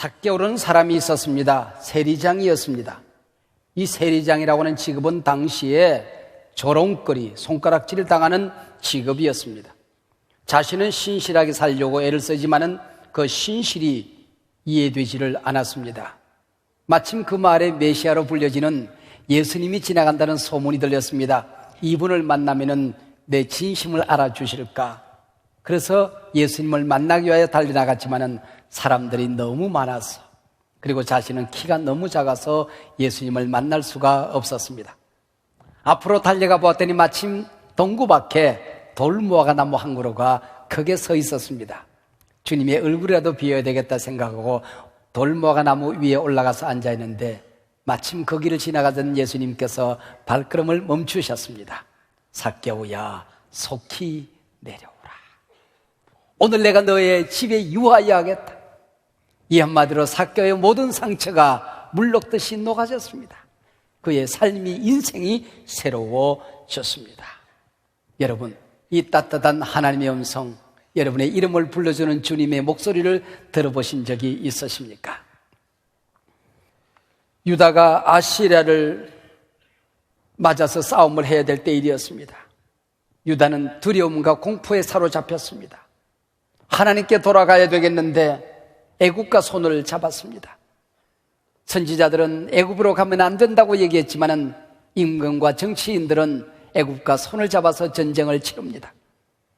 삭개오라는 사람이 있었습니다. 세리장이었습니다. 이 세리장이라고 하는 직업은 당시에 조롱거리, 손가락질을 당하는 직업이었습니다. 자신은 신실하게 살려고 애를 쓰지만은 그 신실이 이해되지를 않았습니다. 마침 그 마을에 메시아로 불려지는 예수님이 지나간다는 소문이 들렸습니다. 이분을 만나면은 내 진심을 알아주실까? 그래서 예수님을 만나기 위하여 달려나갔지만은 사람들이 너무 많아서, 그리고 자신은 키가 너무 작아서 예수님을 만날 수가 없었습니다. 앞으로 달려가 보았더니 마침 동구 밖에 돌무화과 나무 한 그루가 크게 서 있었습니다. 주님의 얼굴이라도 비워야 되겠다 생각하고 돌무화과 나무 위에 올라가서 앉아 있는데 마침 그 길을 지나가던 예수님께서 발걸음을 멈추셨습니다. 삭개오야, 속히 내려오라. 오늘 내가 너의 집에 유하여 하겠다. 이 한마디로 삭개오의 모든 상처가 물녹듯이 녹아졌습니다. 그의 삶이, 인생이 새로워졌습니다. 여러분, 이 따뜻한 하나님의 음성, 여러분의 이름을 불러주는 주님의 목소리를 들어보신 적이 있으십니까? 유다가 아시리아를 맞아서 싸움을 해야 될 때일이었습니다. 유다는 두려움과 공포에 사로잡혔습니다. 하나님께 돌아가야 되겠는데 애굽과 손을 잡았습니다. 선지자들은 애굽으로 가면 안 된다고 얘기했지만은 임금과 정치인들은 애굽과 손을 잡아서 전쟁을 치릅니다.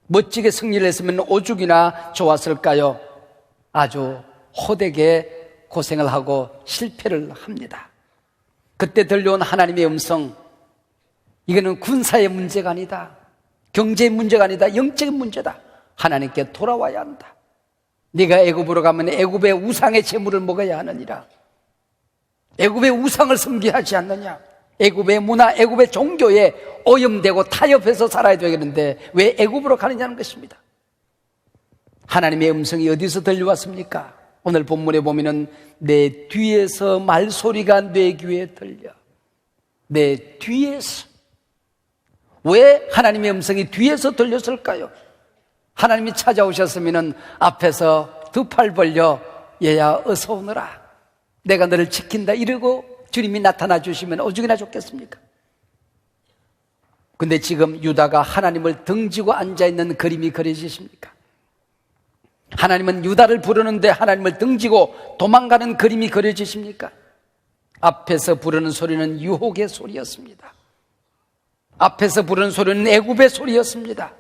멋지게 승리를 했으면 오죽이나 좋았을까요? 아주 호되게 고생을 하고 실패를 합니다. 그때 들려온 하나님의 음성, 이거는 군사의 문제가 아니다, 경제의 문제가 아니다, 영적인 문제다. 하나님께 돌아와야 한다. 네가 애굽으로 가면 애굽의 우상의 제물을 먹어야 하느니라. 애굽의 우상을 섬기지 하지 않느냐. 애굽의 문화, 애굽의 종교에 오염되고 타협해서 살아야 되겠는데 왜 애굽으로 가느냐는 것입니다. 하나님의 음성이 어디서 들려왔습니까? 오늘 본문에 보면은 내 뒤에서 말소리가 내 귀에 들려. 내 뒤에서. 왜 하나님의 음성이 뒤에서 들렸을까요? 하나님이 찾아오셨으면은 앞에서 두 팔 벌려 얘야 어서 오너라, 내가 너를 지킨다 이러고 주님이 나타나 주시면 오죽이나 좋겠습니까? 근데 지금 유다가 하나님을 등지고 앉아있는 그림이 그려지십니까? 하나님은 유다를 부르는데 하나님을 등지고 도망가는 그림이 그려지십니까? 앞에서 부르는 소리는 유혹의 소리였습니다. 앞에서 부르는 소리는 애굽의 소리였습니다.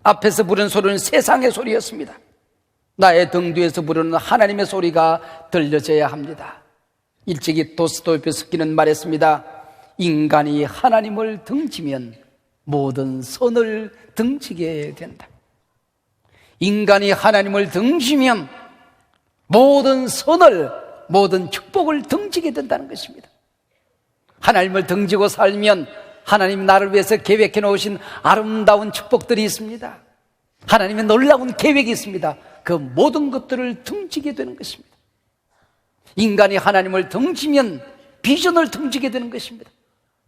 앞에서 부르는 소리는 세상의 소리였습니다. 나의 등 뒤에서 부르는 하나님의 소리가 들려져야 합니다. 일찍이 도스토옙스키는 말했습니다. 인간이 하나님을 등지면 모든 선을 등지게 된다. 인간이 하나님을 등지면 모든 선을, 모든 축복을 등지게 된다는 것입니다. 하나님을 등지고 살면 하나님 나를 위해서 계획해 놓으신 아름다운 축복들이 있습니다. 하나님의 놀라운 계획이 있습니다. 그 모든 것들을 등지게 되는 것입니다. 인간이 하나님을 등지면 비전을 등지게 되는 것입니다.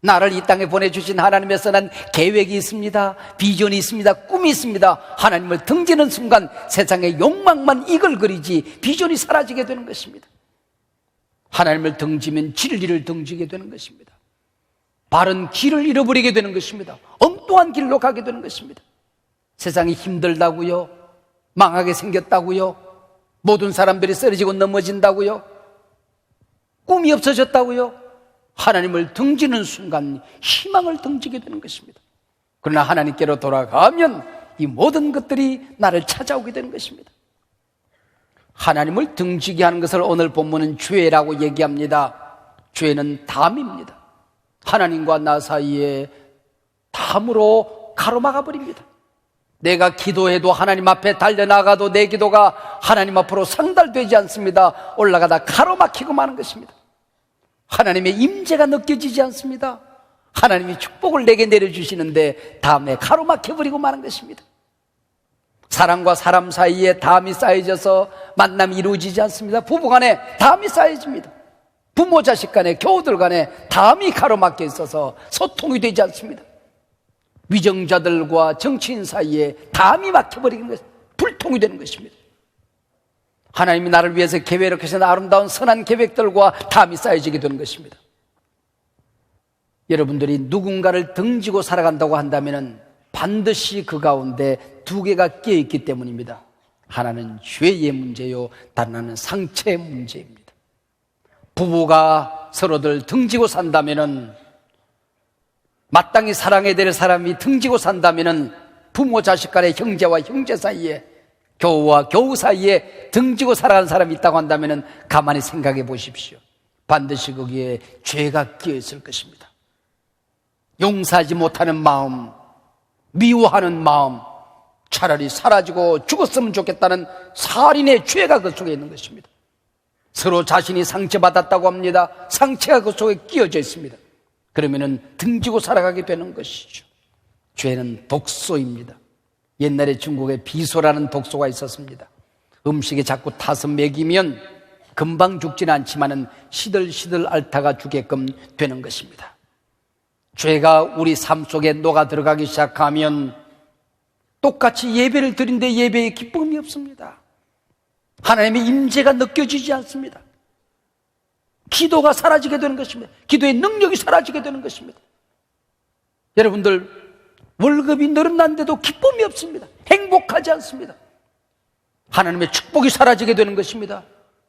나를 이 땅에 보내주신 하나님의 선한 계획이 있습니다. 비전이 있습니다. 꿈이 있습니다. 하나님을 등지는 순간 세상의 욕망만 이글거리지 비전이 사라지게 되는 것입니다. 하나님을 등지면 진리를 등지게 되는 것입니다. 바른 길을 잃어버리게 되는 것입니다. 엉뚱한 길로 가게 되는 것입니다. 세상이 힘들다고요? 망하게 생겼다고요? 모든 사람들이 쓰러지고 넘어진다고요? 꿈이 없어졌다고요? 하나님을 등지는 순간 희망을 등지게 되는 것입니다. 그러나 하나님께로 돌아가면 이 모든 것들이 나를 찾아오게 되는 것입니다. 하나님을 등지게 하는 것을 오늘 본문은 죄라고 얘기합니다. 죄는 담입니다. 하나님과 나 사이에 담으로 가로막아 버립니다. 내가 기도해도 하나님 앞에 달려나가도 내 기도가 하나님 앞으로 상달되지 않습니다. 올라가다 가로막히고 마는 것입니다. 하나님의 임재가 느껴지지 않습니다. 하나님이 축복을 내게 내려주시는데 담에 가로막혀버리고 마는 것입니다. 사람과 사람 사이에 담이 쌓여져서 만남이 이루어지지 않습니다. 부부간에 담이 쌓여집니다. 부모 자식 간에, 교우들 간에 담이 가로막혀 있어서 소통이 되지 않습니다. 위정자들과 정치인 사이에 담이 막혀버리는 것, 불통이 되는 것입니다. 하나님이 나를 위해서 계획을 하신 아름다운 선한 계획들과 담이 쌓여지게 되는 것입니다. 여러분들이 누군가를 등지고 살아간다고 한다면 반드시 그 가운데 두 개가 끼어있기 때문입니다. 하나는 죄의 문제요, 다른 하나는 상처의 문제입니다. 부부가 서로들 등지고 산다면, 마땅히 사랑해야 될 사람이 등지고 산다면 부모 자식 간의 형제와 형제 사이에, 교우와 교우 사이에 등지고 살아가는 사람이 있다고 한다면 가만히 생각해 보십시오. 반드시 거기에 죄가 끼어 있을 것입니다. 용서하지 못하는 마음, 미워하는 마음, 차라리 사라지고 죽었으면 좋겠다는 살인의 죄가 그 속에 있는 것입니다. 서로 자신이 상처받았다고 합니다. 상처가 그 속에 끼어져 있습니다. 그러면은 등지고 살아가게 되는 것이죠. 죄는 독소입니다. 옛날에 중국에 비소라는 독소가 있었습니다. 음식에 자꾸 타서 먹이면 금방 죽지는 않지만은 시들시들 앓다가 죽게끔 되는 것입니다. 죄가 우리 삶 속에 녹아 들어가기 시작하면 똑같이 예배를 드린데 예배에 기쁨이 없습니다. 하나님의 임재가 느껴지지 않습니다. 기도가 사라지게 되는 것입니다. 기도의 능력이 사라지게 되는 것입니다. 여러분들, 월급이 늘어난데도 기쁨이 없습니다. 행복하지 않습니다. 하나님의 축복이 사라지게 되는 것입니다.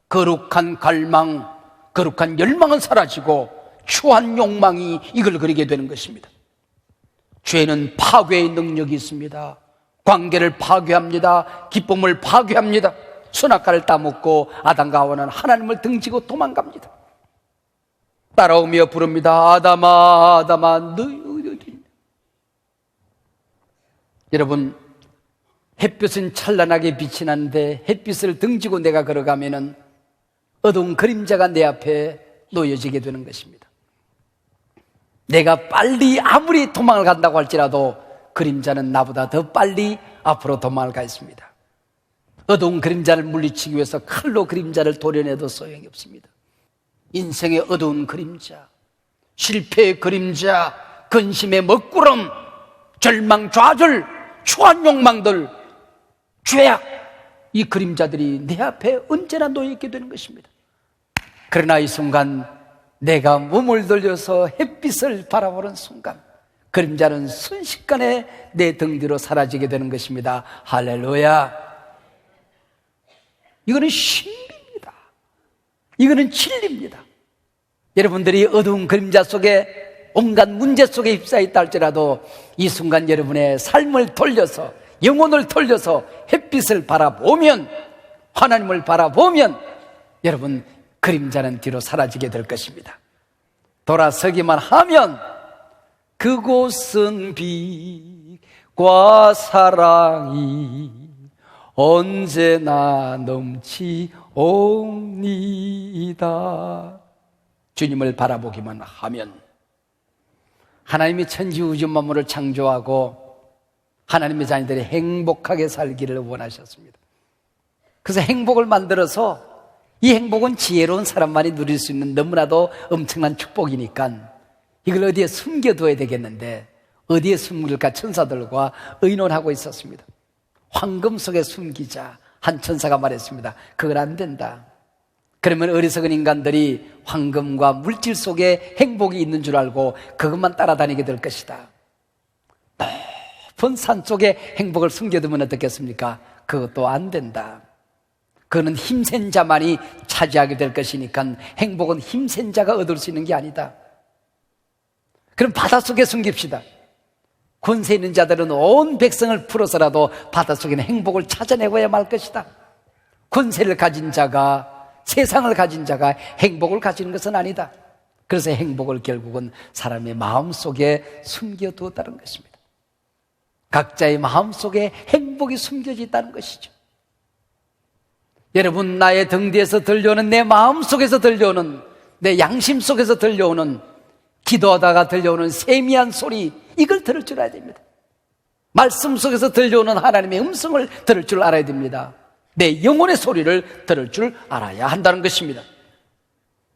거룩한 갈망, 거룩한 열망은 사라지고 추한 욕망이 이걸 그리게 되는 것입니다. 죄는 파괴의 능력이 있습니다. 관계를 파괴합니다. 기쁨을 파괴합니다. 선악과를 따먹고 아담과 하와는 하나님을 등지고 도망갑니다. 따라오며 부릅니다. 아담아, 아담아, 너희 어디 있냐? 여러분, 햇빛은 찬란하게 빛이 나는데 햇빛을 등지고 내가 걸어가면은 어두운 그림자가 내 앞에 놓여지게 되는 것입니다. 내가 빨리 아무리 도망을 간다고 할지라도 그림자는 나보다 더 빨리 앞으로 도망을 가 있습니다. 어두운 그림자를 물리치기 위해서 칼로 그림자를 도려내도 소용이 없습니다. 인생의 어두운 그림자, 실패의 그림자, 근심의 먹구름, 절망, 좌절, 추한 욕망들, 죄악, 이 그림자들이 내 앞에 언제나 놓여있게 되는 것입니다. 그러나 이 순간 내가 몸을 돌려서 햇빛을 바라보는 순간 그림자는 순식간에 내 등 뒤로 사라지게 되는 것입니다. 할렐루야. 이거는 신비입니다. 이거는 진리입니다. 여러분들이 어두운 그림자 속에 온갖 문제 속에 휩싸여 있다 할지라도 이 순간 여러분의 삶을 돌려서, 영혼을 돌려서 햇빛을 바라보면, 하나님을 바라보면 여러분 그림자는 뒤로 사라지게 될 것입니다. 돌아서기만 하면 그곳은 빛과 사랑이 언제나 넘치옵니다. 주님을 바라보기만 하면, 하나님이 천지 우주 만물을 창조하고 하나님의 자녀들이 행복하게 살기를 원하셨습니다. 그래서 행복을 만들어서, 이 행복은 지혜로운 사람만이 누릴 수 있는 너무나도 엄청난 축복이니까 이걸 어디에 숨겨둬야 되겠는데 어디에 숨길까 천사들과 의논하고 있었습니다. 황금 속에 숨기자. 한 천사가 말했습니다. 그걸 안 된다. 그러면 어리석은 인간들이 황금과 물질 속에 행복이 있는 줄 알고 그것만 따라다니게 될 것이다. 높은 산 속에 행복을 숨겨두면 어떻겠습니까? 그것도 안 된다. 그거는 힘센 자만이 차지하게 될 것이니까 행복은 힘센 자가 얻을 수 있는 게 아니다. 그럼 바닷속에 숨깁시다. 권세 있는 자들은 온 백성을 풀어서라도 바닷속에는 행복을 찾아내고야 말 것이다. 권세를 가진 자가, 세상을 가진 자가 행복을 가지는 것은 아니다. 그래서 행복을 결국은 사람의 마음속에 숨겨두었다는 것입니다. 각자의 마음속에 행복이 숨겨져 있다는 것이죠. 여러분, 나의 등 뒤에서 들려오는, 내 마음 속에서 들려오는, 내 양심 속에서 들려오는, 기도하다가 들려오는 세미한 소리, 이걸 들을 줄 알아야 됩니다. 말씀 속에서 들려오는 하나님의 음성을 들을 줄 알아야 됩니다. 내 영혼의 소리를 들을 줄 알아야 한다는 것입니다.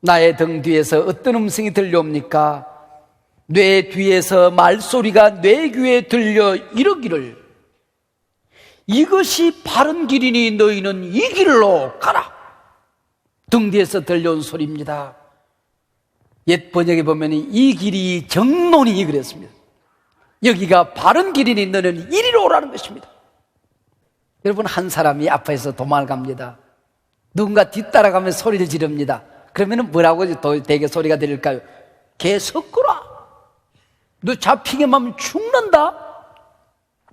나의 등 뒤에서 어떤 음성이 들려옵니까? 뇌 뒤에서 말소리가 뇌 귀에 들려 이르기를 이것이 바른 길이니 너희는 이 길로 가라. 등 뒤에서 들려온 소리입니다. 옛 번역에 보면 이 길이 정론이 그랬습니다. 여기가 바른 길이니 너는 이리로 오라는 것입니다. 여러분, 한 사람이 앞에서 도망을 갑니다. 누군가 뒤따라가면 소리를 지릅니다. 그러면 뭐라고 되게 소리가 들릴까요? 개 섞어라. 너 잡히게만 하면 죽는다.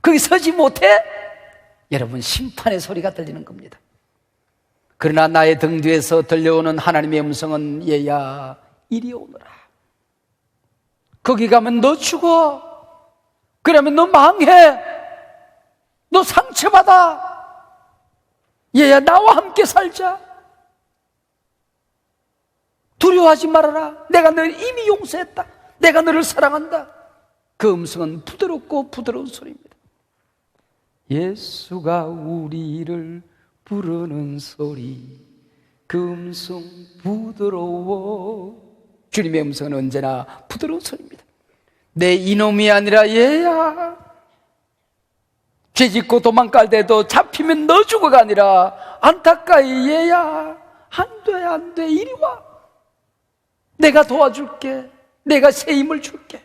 거기 서지 못해? 여러분, 심판의 소리가 들리는 겁니다. 그러나 나의 등 뒤에서 들려오는 하나님의 음성은 얘야 이리 오너라. 거기 가면 너 죽어. 그러면 너 망해. 너 상처받아. 얘야 나와 함께 살자. 두려워하지 말아라. 내가 너를 이미 용서했다. 내가 너를 사랑한다. 그 음성은 부드럽고 부드러운 소리입니다. 예수가 우리를 부르는 소리, 그 음성 부드러워. 주님의 음성은 언제나 부드러운 소리입니다. 내 이놈이 아니라 얘야. 죄짓고 도망갈 때도 잡히면 너 죽어가 아니라 안타까이 얘야. 안 돼 이리 와. 내가 도와줄게. 내가 새 힘을 줄게.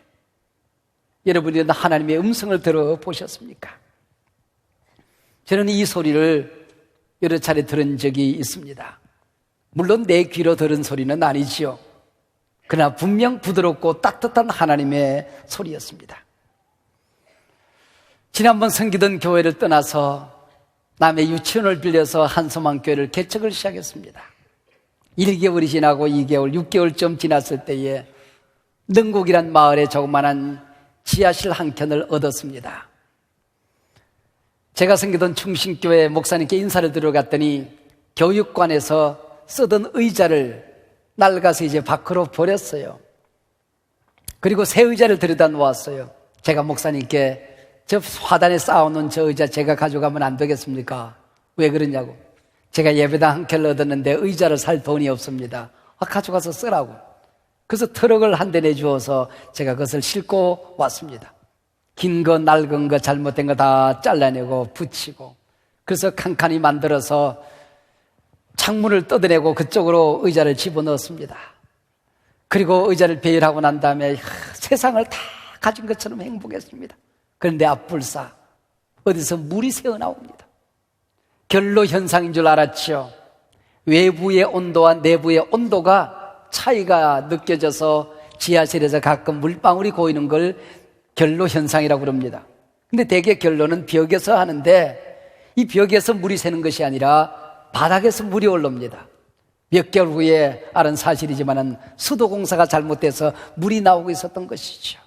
여러분이 하나님의 음성을 들어보셨습니까? 저는 이 소리를 여러 차례 들은 적이 있습니다. 물론 내 귀로 들은 소리는 아니지요. 그러나 분명 부드럽고 따뜻한 하나님의 소리였습니다. 지난번 섬기던 교회를 떠나서 남의 유치원을 빌려서 한소망교회를 개척을 시작했습니다. 1개월이 지나고 2개월, 6개월쯤 지났을 때에 능곡이란 마을에 조그마한 지하실 한 켠을 얻었습니다. 제가 섬기던 충신교회 목사님께 인사를 드리러 갔더니 교육관에서 쓰던 의자를 낡아서 이제 밖으로 버렸어요. 그리고 새 의자를 들여다 놓았어요. 제가 목사님께 저 화단에 쌓아놓은 저 의자 제가 가져가면 안 되겠습니까? 왜 그러냐고. 제가 예배당 한 켤레 얻었는데 의자를 살 돈이 없습니다. 가져가서 쓰라고. 그래서 트럭을 한 대 내주어서 제가 그것을 싣고 왔습니다. 긴 거, 낡은 거, 잘못된 거 다 잘라내고 붙이고, 그래서 칸칸이 만들어서 창문을 뜯어내고 그쪽으로 의자를 집어넣었습니다. 그리고 의자를 배열하고 난 다음에 세상을 다 가진 것처럼 행복했습니다. 그런데 앞불사 어디서 물이 새어나옵니다. 결로 현상인 줄 알았죠. 외부의 온도와 내부의 온도가 차이가 느껴져서 지하실에서 가끔 물방울이 고이는 걸 결로 현상이라고 그럽니다. 근데 대개 결로는 벽에서 하는데 이 벽에서 물이 새는 것이 아니라 바닥에서 물이 올라옵니다. 몇 개월 후에 알은 사실이지만 수도공사가 잘못돼서 물이 나오고 있었던 것이죠.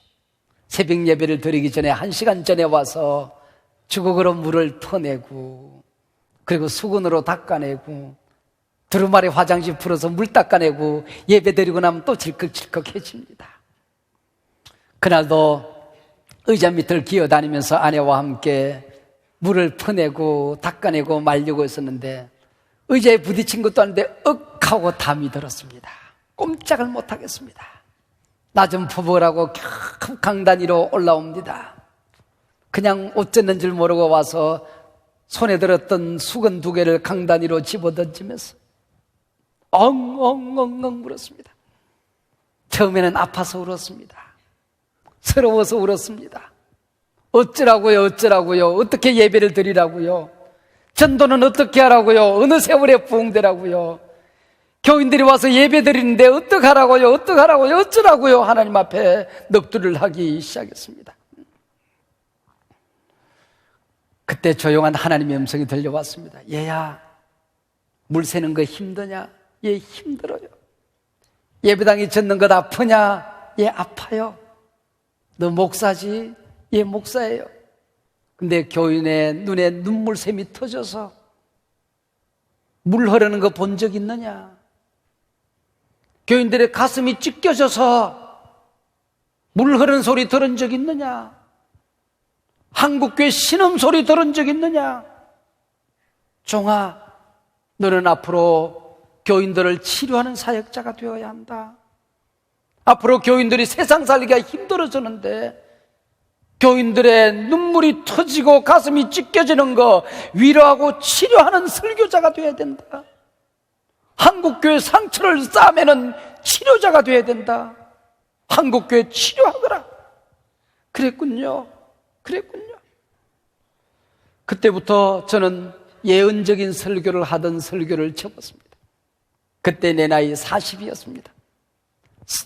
새벽 예배를 드리기 전에 1시간 전에 와서 주걱으로 물을 퍼내고, 그리고 수건으로 닦아내고, 두루마리 화장실 풀어서 물 닦아내고, 예배 드리고 나면 또 질컥질컥해집니다. 그날도 의자 밑을 기어다니면서 아내와 함께 물을 퍼내고 닦아내고 말리고 있었는데 의자에 부딪힌 것도 아닌데 억하고 담이 들었습니다. 꼼짝을 못하겠습니다. 낮은 포복하고 강단 위로 올라옵니다. 그냥 어쩌는 줄 모르고 와서 손에 들었던 수건 2개를 강단 위로 집어던지면서 엉엉엉엉 울었습니다. 처음에는 아파서 울었습니다. 서러워서 울었습니다. 어쩌라고요, 어떻게 예배를 드리라고요? 전도는 어떻게 하라고요? 어느 세월에 부흥되라고요? 교인들이 와서 예배 드리는데 어떡하라고요? 어쩌라고요? 하나님 앞에 넋두리를 하기 시작했습니다. 그때 조용한 하나님의 음성이 들려왔습니다. 얘야, 물 새는 거 힘드냐? 얘 힘들어요. 예배당에 젖는 것 아프냐? 얘 아파요. 너 목사지? 얘 목사예요. 근데 교인의 눈에 눈물샘이 터져서 물 흐르는 거 본 적 있느냐? 교인들의 가슴이 찢겨져서 물 흐르는 소리 들은 적 있느냐? 한국교회 신음소리 들은 적 있느냐? 종아, 너는 앞으로 교인들을 치료하는 사역자가 되어야 한다. 앞으로 교인들이 세상 살기가 힘들어졌는데 교인들의 눈물이 터지고 가슴이 찢겨지는 거 위로하고 치료하는 설교자가 되어야 된다. 한국교회 상처를 싸매는 치료자가 되어야 된다. 한국교회 치료하거라. 그랬군요. 그때부터 저는 예언적인 설교를 하던 설교를 접었습니다. 그때 내 나이 40이었습니다.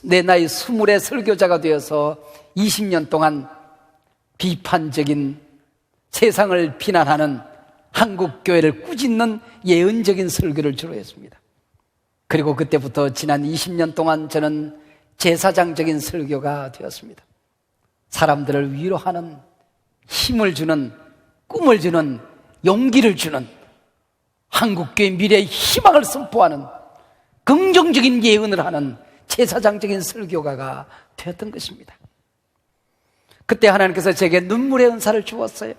내 나이 20에 설교자가 되어서 20년 동안 비판적인, 세상을 비난하는 한국교회를 꾸짖는 예언적인 설교를 주로 했습니다. 그리고 그때부터 지난 20년 동안 저는 제사장적인 설교가 되었습니다. 사람들을 위로하는, 힘을 주는, 꿈을 주는, 용기를 주는, 한국교회 미래의 희망을 선포하는 긍정적인 예언을 하는 제사장적인 설교가가 되었던 것입니다. 그때 하나님께서 제게 눈물의 은사를 주었어요.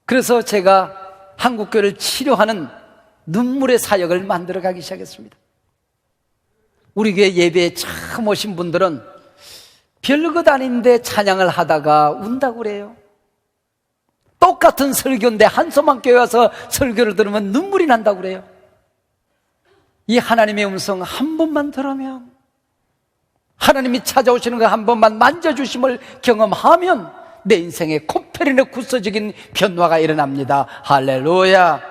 그래서 제가 한국교회를 치료하는 눈물의 사역을 만들어가기 시작했습니다. 우리 교회 예배에 처음 오신 분들은 별것 아닌데 찬양을 하다가 운다고 그래요. 똑같은 설교인데 한소망교회 와서 설교를 들으면 눈물이 난다고 그래요. 이 하나님의 음성 한 번만 들으면, 하나님이 찾아오시는 거 한 번만 만져주심을 경험하면 내 인생에 코페르네 쿠스적인 변화가 일어납니다. 할렐루야.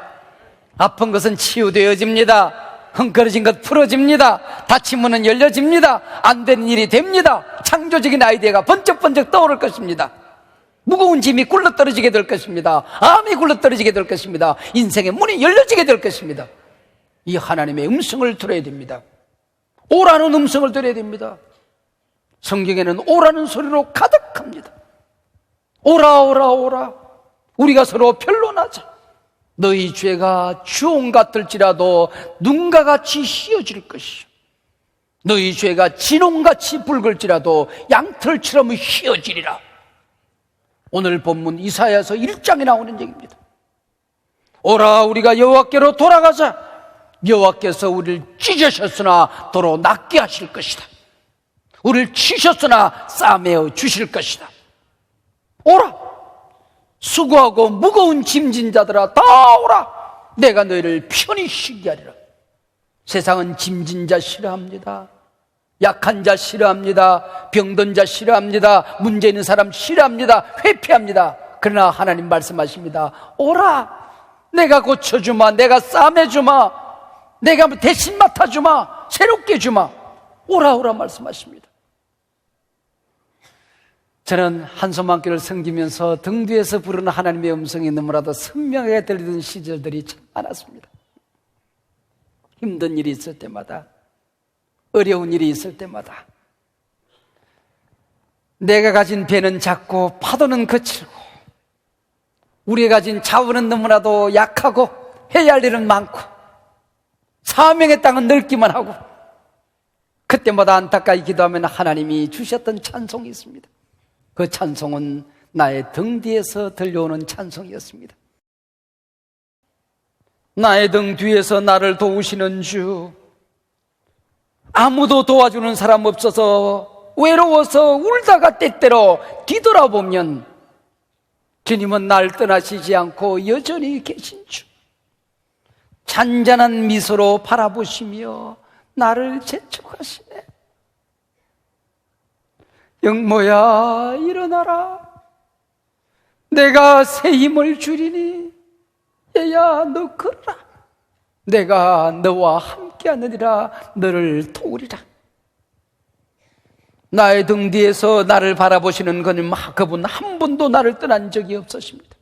아픈 것은 치유되어집니다. 헝클어진 것 풀어집니다. 닫힌 문은 열려집니다. 안 되는 일이 됩니다. 창조적인 아이디어가 번쩍번쩍 떠오를 것입니다. 무거운 짐이 굴러떨어지게 될 것입니다. 암이 굴러떨어지게 될 것입니다. 인생의 문이 열려지게 될 것입니다. 이 하나님의 음성을 들어야 됩니다. 오라는 음성을 들어야 됩니다. 성경에는 오라는 소리로 가득합니다. 오라 오라 오라. 우리가 서로 변론하자. 너희 죄가 주홍 같을지라도 눈과 같이 휘어질 것이요, 너희 죄가 진홍같이 붉을지라도 양털처럼 휘어지리라. 오늘 본문 이사야서 1장에 나오는 얘기입니다. 오라, 우리가 여호와께로 돌아가자. 여호와께서 우리를 찢으셨으나 도로 낫게 하실 것이다. 우리를 치셨으나 싸매어 주실 것이다. 오라, 수고하고 무거운 짐진 자들아 다 오라. 내가 너희를 편히 쉬게 하리라. 세상은 짐진 자 싫어합니다. 약한 자 싫어합니다. 병든 자 싫어합니다. 문제 있는 사람 싫어합니다. 회피합니다. 그러나 하나님 말씀하십니다. 오라, 내가 고쳐주마. 내가 싸매주마. 내가 대신 맡아주마. 새롭게 주마. 오라 오라 말씀하십니다. 저는 한소망교를 섬기면서 등 뒤에서 부르는 하나님의 음성이 너무나도 선명하게 들리던 시절들이 참 많았습니다. 힘든 일이 있을 때마다, 어려운 일이 있을 때마다 내가 가진 배는 작고 파도는 거칠고 우리가 가진 자원은 너무나도 약하고 해야 할 일은 많고 사명의 땅은 넓기만 하고, 그때마다 안타까이 기도하면 하나님이 주셨던 찬송이 있습니다. 그 찬송은 나의 등 뒤에서 들려오는 찬송이었습니다. 나의 등 뒤에서 나를 도우시는 주, 아무도 도와주는 사람 없어서 외로워서 울다가 때때로 뒤돌아보면 주님은 날 떠나시지 않고 여전히 계신 주, 잔잔한 미소로 바라보시며 나를 재촉하시네. 영모야 일어나라. 내가 새 힘을 주리니 얘야 너 걸어라. 내가 너와 함께하느니라. 너를 도우리라. 나의 등 뒤에서 나를 바라보시는 그분 한 번도 나를 떠난 적이 없으십니다.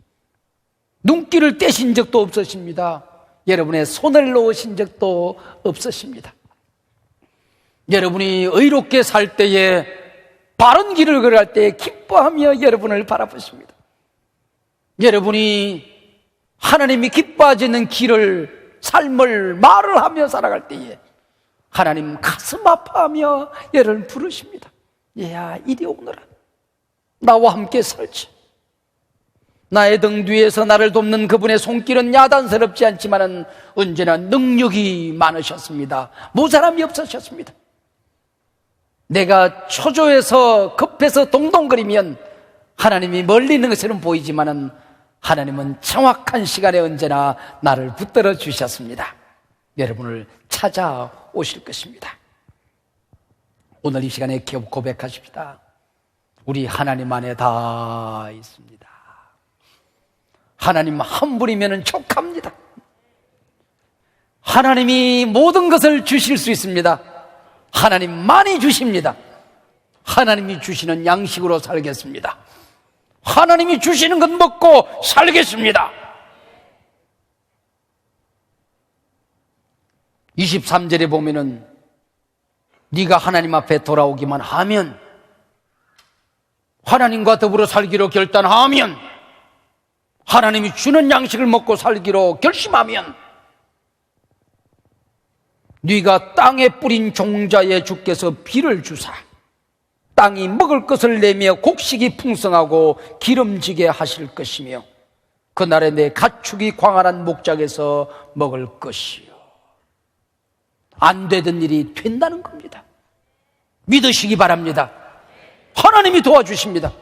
눈길을 떼신 적도 없으십니다. 여러분의 손을 놓으신 적도 없으십니다. 여러분이 의롭게 살 때에, 바른 길을 걸어갈 때에 기뻐하며 여러분을 바라보십니다. 여러분이 하나님이 기뻐하시는 길을, 삶을, 말을 하며 살아갈 때에 하나님 가슴 아파하며 여러분을 부르십니다. 얘야 이리 오너라. 나와 함께 살지. 나의 등 뒤에서 나를 돕는 그분의 손길은 야단스럽지 않지만 언제나 능력이 많으셨습니다. 모자람이 없으셨습니다. 내가 초조해서 급해서 동동거리면 하나님이 멀리 있는 것처럼 보이지만은 하나님은 정확한 시간에 언제나 나를 붙들어 주셨습니다. 여러분을 찾아오실 것입니다. 오늘 이 시간에 고백하십시다. 우리 하나님 안에 다 있습니다. 하나님 한 분이면 족합니다. 하나님이 모든 것을 주실 수 있습니다. 하나님 많이 주십니다. 하나님이 주시는 양식으로 살겠습니다. 하나님이 주시는 것 먹고 살겠습니다. 23절에 보면은 네가 하나님 앞에 돌아오기만 하면, 하나님과 더불어 살기로 결단하면, 하나님이 주는 양식을 먹고 살기로 결심하면, 네가 땅에 뿌린 종자에 주께서 비를 주사 땅이 먹을 것을 내며 곡식이 풍성하고 기름지게 하실 것이며 그날에 내 가축이 광활한 목장에서 먹을 것이요. 안 되던 일이 된다는 겁니다. 믿으시기 바랍니다. 하나님이 도와주십니다.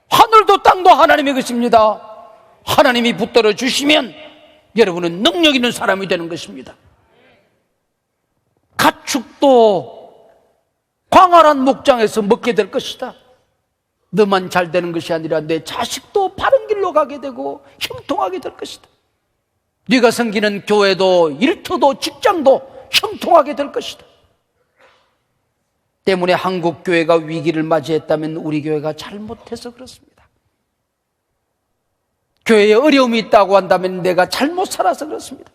하늘도 땅도 하나님의 것입니다. 하나님이 붙들어 주시면 여러분은 능력 있는 사람이 되는 것입니다. 가축도 광활한 목장에서 먹게 될 것이다. 너만 잘 되는 것이 아니라 내 자식도 바른 길로 가게 되고 형통하게 될 것이다. 네가 섬기는 교회도 일터도 직장도 형통하게 될 것이다. 때문에 한국 교회가 위기를 맞이했다면 우리 교회가 잘못해서 그렇습니다. 교회에 어려움이 있다고 한다면 내가 잘못 살아서 그렇습니다.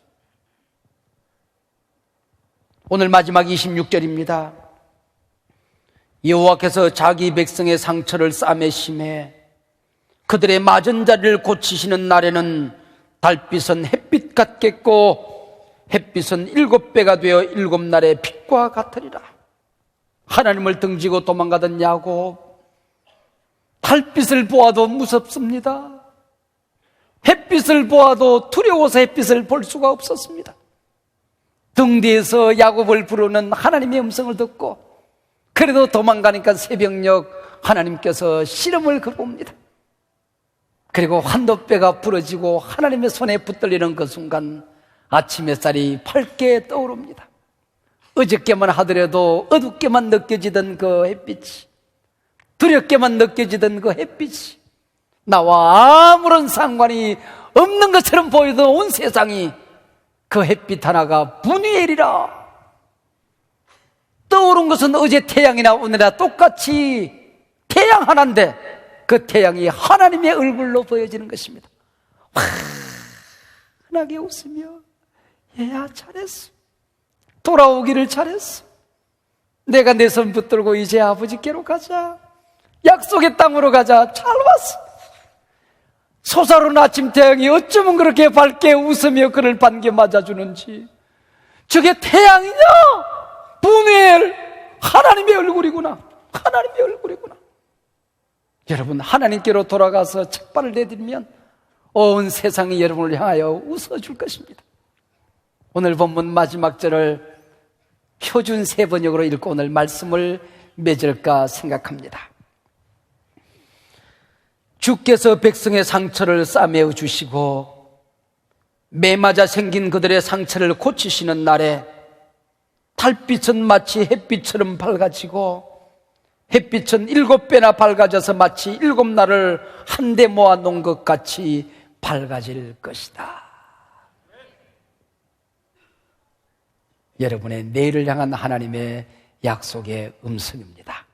오늘 마지막 26절입니다. 여호와께서 자기 백성의 상처를 싸매심에 그들의 맞은 자리를 고치시는 날에는 달빛은 햇빛 같겠고 햇빛은 7배가 되어 7날의 빛과 같으리라. 하나님을 등지고 도망가던 야곱, 달빛을 보아도 무섭습니다. 햇빛을 보아도 두려워서 햇빛을 볼 수가 없었습니다. 등 뒤에서 야곱을 부르는 하나님의 음성을 듣고 그래도 도망가니까 새벽녘 하나님께서 시름을 그봅니다. 그리고 환도뼈가 부러지고 하나님의 손에 붙들리는 그 순간 아침 햇살이 밝게 떠오릅니다. 어저께만 하더라도 어둡게만 느껴지던 그 햇빛이, 두렵게만 느껴지던 그 햇빛이 나와 아무런 상관이 없는 것처럼 보이던 온 세상이 그 햇빛 하나가 분이엘이라. 떠오른 것은 어제 태양이나 오늘이나 똑같이 태양 하나인데 그 태양이 하나님의 얼굴로 보여지는 것입니다. 환하게 웃으며 얘야 잘했어. 돌아오기를 잘했어. 내가 내 손 붙들고 이제 아버지께로 가자. 약속의 땅으로 가자. 잘 왔어. 솟아오르는 아침 태양이 어쩌면 그렇게 밝게 웃으며 그를 반겨 맞아주는지. 저게 태양이냐? 분이엘, 하나님의 얼굴이구나. 하나님의 얼굴이구나. 여러분, 하나님께로 돌아가서 책발을 내딛으면 온 세상이 여러분을 향하여 웃어줄 것입니다. 오늘 본문 마지막 절을 표준 세번역으로 읽고 오늘 말씀을 맺을까 생각합니다. 주께서 백성의 상처를 싸매어 주시고 매맞아 생긴 그들의 상처를 고치시는 날에 달빛은 마치 햇빛처럼 밝아지고 햇빛은 7배나 밝아져서 마치 7날을 한데 모아놓은 것 같이 밝아질 것이다. 여러분의 내일을 향한 하나님의 약속의 음성입니다.